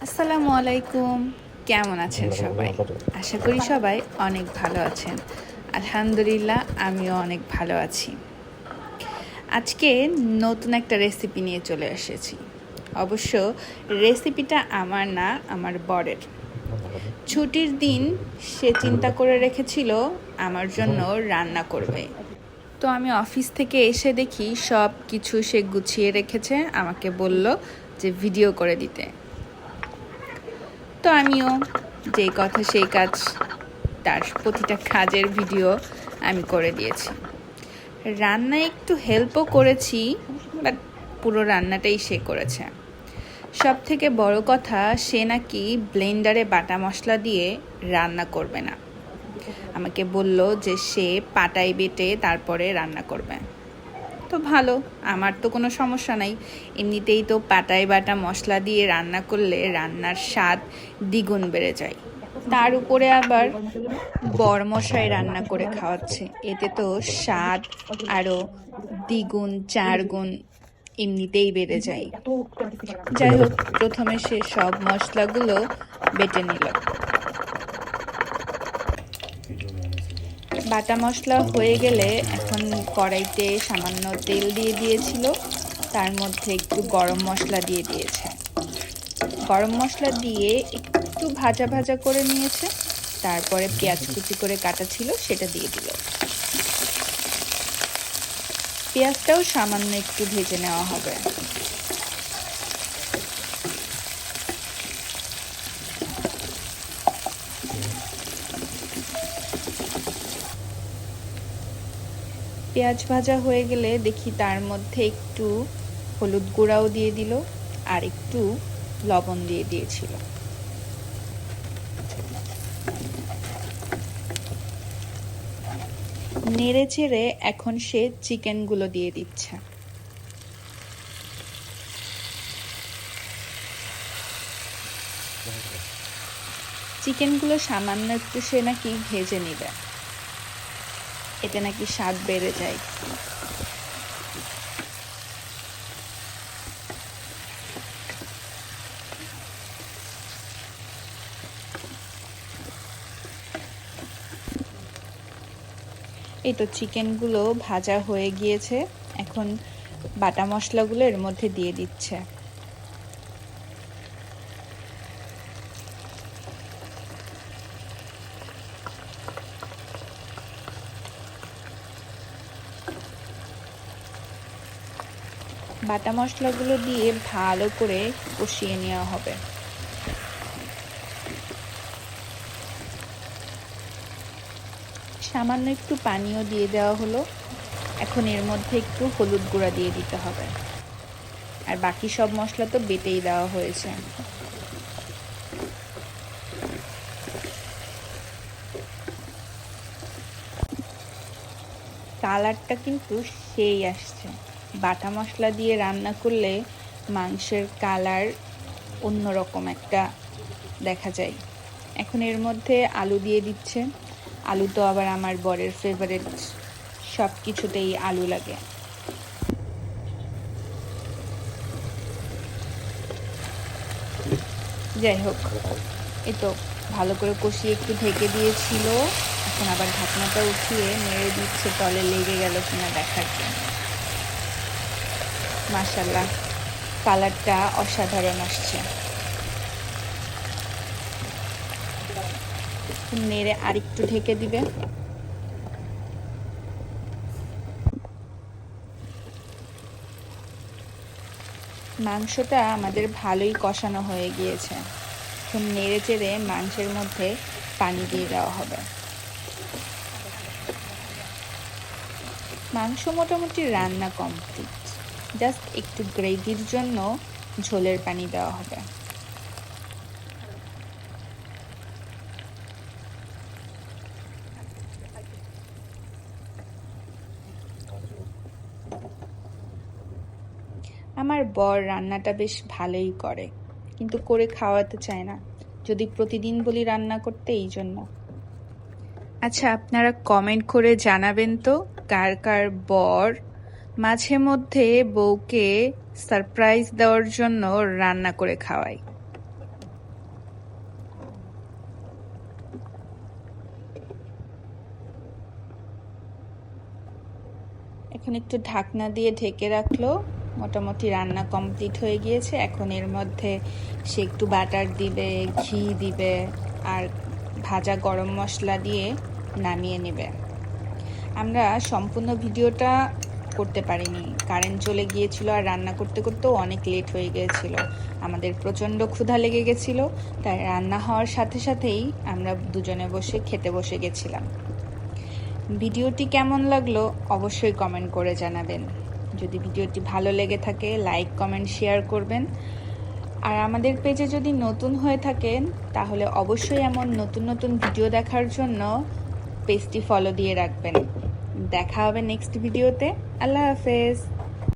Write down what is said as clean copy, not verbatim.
আসসালামু আলাইকুম। কেমন আছেন সবাই? আশা করি সবাই অনেক ভালো আছেন। আলহামদুলিল্লাহ আমিও অনেক ভালো আছি। আজকে নতুন একটা রেসিপি নিয়ে চলে এসেছি। অবশ্য রেসিপিটা আমার না, আমার বরের। ছুটির দিন সে চিন্তা করে রেখেছিল আমার জন্য রান্না করবে। তো আমি অফিস থেকে এসে দেখি সব কিছু সে গুছিয়ে রেখেছে, আমাকে বলল যে ভিডিও করে দিতে। তো আমিও যেই কথা সেই কাজ, তার প্রতিটা কাজের ভিডিও আমি করে দিয়েছি। রান্নায় একটু হেল্পও করেছি, বাট পুরো রান্নাটাই সে করেছে। সব থেকে বড় কথা, সে নাকি ব্লেন্ডারে বাটা মশলা দিয়ে রান্না করবে না। আমাকে বলল যে সে পাটায় বেটে তারপরে রান্না করবে। তো ভালো, আমার তো কোনো সমস্যা নাই। এমনিতেই তো পাটায় বাটা মশলা দিয়ে রান্না করলে রান্নার স্বাদ দ্বিগুণ বেড়ে যায়। তার উপরে আবার বরমশাই রান্না করে খাওয়াচ্ছে, এতে তো স্বাদ আরও দ্বিগুণ চারগুণ এমনিতেই বেড়ে যায়। যাই হোক, প্রথমে সে সব মশলাগুলো বেটে নিল। বাটা মশলা হয়ে গেলে এখন কড়াইতে সামান্য তেল দিয়ে দিয়েছিল, তার মধ্যে একটু গরম মশলা দিয়ে দিয়েছে। গরম মশলা দিয়ে একটু ভাজা ভাজা করে নিয়েছে, তারপরে পেঁয়াজ কুচি করে কাটা ছিল সেটা দিয়ে দিল। পেঁয়াজটাও সামান্য একটু ভেজে নেওয়া হবে। পেঁয়াজ ভাজা হয়ে গেলে দেখি তার মধ্যে একটু হলুদ গুঁড়াও দিয়ে দিল আর একটু লবণ দিয়ে দিয়েছিল। নেড়ে চেড়ে এখন সে চিকেনগুলো দিয়ে দিচ্ছে। চিকেনগুলো সামান্য একটু সে নাকি ভেজে নিবে, এতে নাকি স্বাদ বেড়ে যায়। এই তো চিকেনগুলো ভাজা হয়ে গিয়েছে, এখন বাটা মশলাগুলো এর মধ্যে দিয়ে দিচ্ছে। বাটা মশলাগুলো দিয়ে ভালো করে কষিয়ে নেওয়া হবে। সামান্য একটু পানিও দিয়ে দেওয়া হলো। এখন এর মধ্যে একটু হলুদ গুঁড়া দিয়ে দিতে হবে, আর বাকি সব মশলা তো বেটেই দেওয়া হয়েছে। কালারটা কিন্তু সেই আসছে। বাটা মশলা দিয়ে রান্না করলে মাংসের কালার অন্যরকম একটা দেখা যায়। এখন এর মধ্যে আলু দিয়ে দিচ্ছে। আলু তো আবার আমার বরের ফেভারিট, সব কিছুতেই আলু লাগে। যাই হোক, এই তো ভালো করে কষিয়ে একটু ঢেকে দিয়েছিল, এখন আবার ঢাকনাটা উঠিয়ে নেড়ে দিচ্ছে তলে লেগে গেল কিনা দেখার জন্য। মাশাআল্লাহ, কালারটা অসাধারণ আসছে। নেড়ে আরেকটু ঢেকে দিবে। মাংসটা আমাদের ভালোই কষানো হয়ে গিয়েছে, এখন নেড়ে চেড়ে মাংসের মধ্যে পানি দিয়ে দেওয়া হবে। মাংস মোটামুটি রান্না কমপ্লিট, জাস্ট একটু গ্রেভির জন্য ঝোলের পানি দেওয়া হবে। আমার বর রান্নাটা বেশ ভালোই করে, কিন্তু করে খাওয়াতে চায় না, যদি প্রতিদিন বলি রান্না করতে, এই জন্য। আচ্ছা, আপনারা কমেন্ট করে জানাবেন তো কার কার বর মাঝে মধ্যে বউকে সারপ্রাইজ দেওয়ার জন্য রান্না করে খাওয়ায়। এখন একটু ঢাকনা দিয়ে ঢেকে রাখলো। মোটামুটি রান্না কমপ্লিট হয়ে গিয়েছে। এখন এর মধ্যে সে একটু বাটার দিবে, ঘি দিবে আর ভাজা গরম মশলা দিয়ে নামিয়ে নেবে। আমরা সম্পূর্ণ ভিডিওটা করতে পারিনি, কারেন্ট চলে গিয়েছিল আর রান্না করতে করতেও অনেক লেট হয়ে গিয়েছিল। আমাদের প্রচণ্ড ক্ষুধা লেগে গেছিল, তাই রান্না হওয়ার সাথে সাথেই আমরা দুজনে বসে খেতে বসে গেছিলাম। ভিডিওটি কেমন লাগলো অবশ্যই কমেন্ট করে জানাবেন। যদি ভিডিওটি ভালো লেগে থাকে লাইক কমেন্ট শেয়ার করবেন। আর আমাদের পেজে যদি নতুন হয়ে থাকেন তাহলে অবশ্যই এমন নতুন নতুন ভিডিও দেখার জন্য পেজটি ফলো দিয়ে রাখবেন। দেখা হবে নেক্সট ভিডিওতে। আল্লাহ হাফেজ।